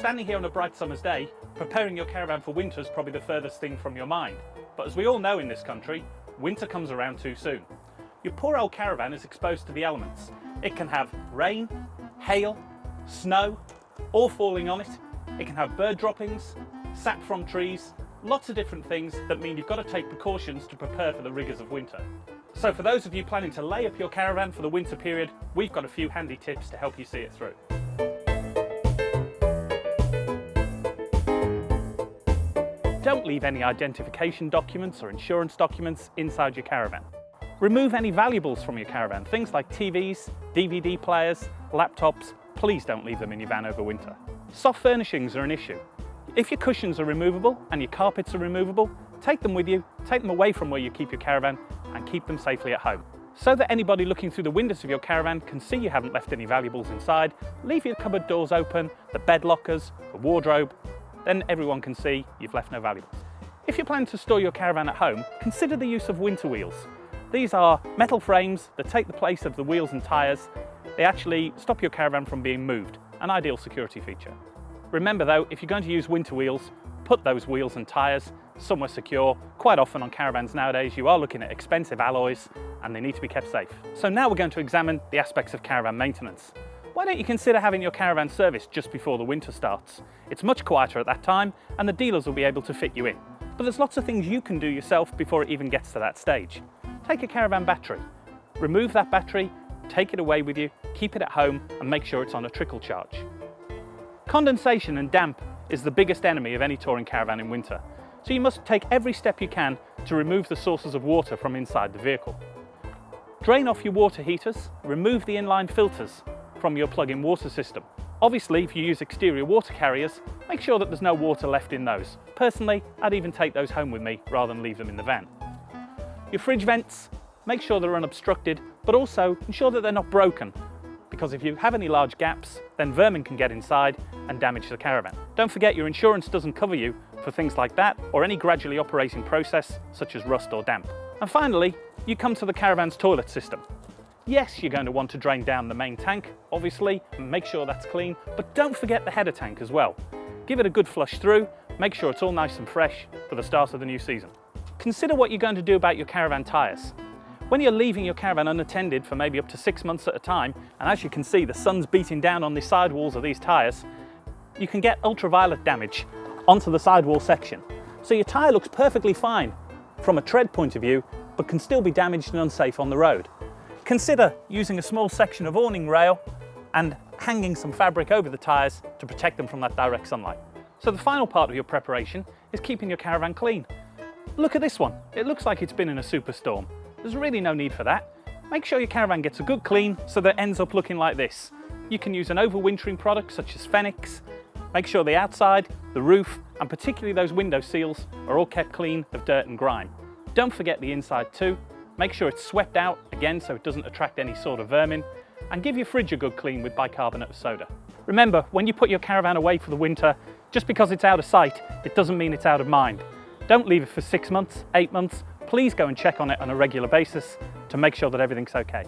Standing here on a bright summer's day, preparing your caravan for winter is probably the furthest thing from your mind. But as we all know in this country, winter comes around too soon. Your poor old caravan is exposed to the elements. It can have rain, hail, snow, all falling on it. It can have bird droppings, sap from trees, lots of different things that mean you've got to take precautions to prepare for the rigours of winter. So for those of you planning to lay up your caravan for the winter period, we've got a few handy tips to help you see it through. Don't leave any identification documents or insurance documents inside your caravan. Remove any valuables from your caravan, things like TVs, DVD players, laptops. Please don't leave them in your van over winter. Soft furnishings are an issue. If your cushions are removable and your carpets are removable, take them with you, take them away from where you keep your caravan and keep them safely at home. So that anybody looking through the windows of your caravan can see you haven't left any valuables inside, leave your cupboard doors open, the bed lockers, the wardrobe, then everyone can see you've left no valuables. If you're planning to store your caravan at home, consider the use of winter wheels. These are metal frames that take the place of the wheels and tyres. They actually stop your caravan from being moved, an ideal security feature. Remember though, if you're going to use winter wheels, put those wheels and tyres somewhere secure. Quite often on caravans nowadays, you are looking at expensive alloys and they need to be kept safe. So now we're going to examine the aspects of caravan maintenance. Why don't you consider having your caravan serviced just before the winter starts? It's much quieter at that time and the dealers will be able to fit you in. But there's lots of things you can do yourself before it even gets to that stage. Take a caravan battery, remove that battery, take it away with you, keep it at home and make sure it's on a trickle charge. Condensation and damp is the biggest enemy of any touring caravan in winter, so you must take every step you can to remove the sources of water from inside the vehicle. Drain off your water heaters, remove the inline filters from your plug-in water system. Obviously, if you use exterior water carriers, make sure that there's no water left in those. Personally, I'd even take those home with me rather than leave them in the van. Your fridge vents, make sure they're unobstructed, but also ensure that they're not broken, because if you have any large gaps, then vermin can get inside and damage the caravan. Don't forget your insurance doesn't cover you for things like that or any gradually operating process such as rust or damp. And finally, you come to the caravan's toilet system. Yes, you're going to want to drain down the main tank, obviously, and make sure that's clean, but don't forget the header tank as well. Give it a good flush through, make sure it's all nice and fresh for the start of the new season. Consider what you're going to do about your caravan tyres. When you're leaving your caravan unattended for maybe up to 6 months at a time, and as you can see the sun's beating down on the sidewalls of these tyres, you can get ultraviolet damage onto the sidewall section. So your tyre looks perfectly fine from a tread point of view, but can still be damaged and unsafe on the road. Consider using a small section of awning rail and hanging some fabric over the tyres to protect them from that direct sunlight. So the final part of your preparation is keeping your caravan clean. Look at this one. It looks like it's been in a superstorm. There's really no need for that. Make sure your caravan gets a good clean so that it ends up looking like this. You can use an overwintering product such as Phoenix. Make sure the outside, the roof, and particularly those window seals are all kept clean of dirt and grime. Don't forget the inside too. Make sure it's swept out again so it doesn't attract any sort of vermin, and give your fridge a good clean with bicarbonate of soda. Remember, when you put your caravan away for the winter, just because it's out of sight, it doesn't mean it's out of mind. Don't leave it for 6 months, 8 months. Please go and check on it on a regular basis to make sure that everything's okay.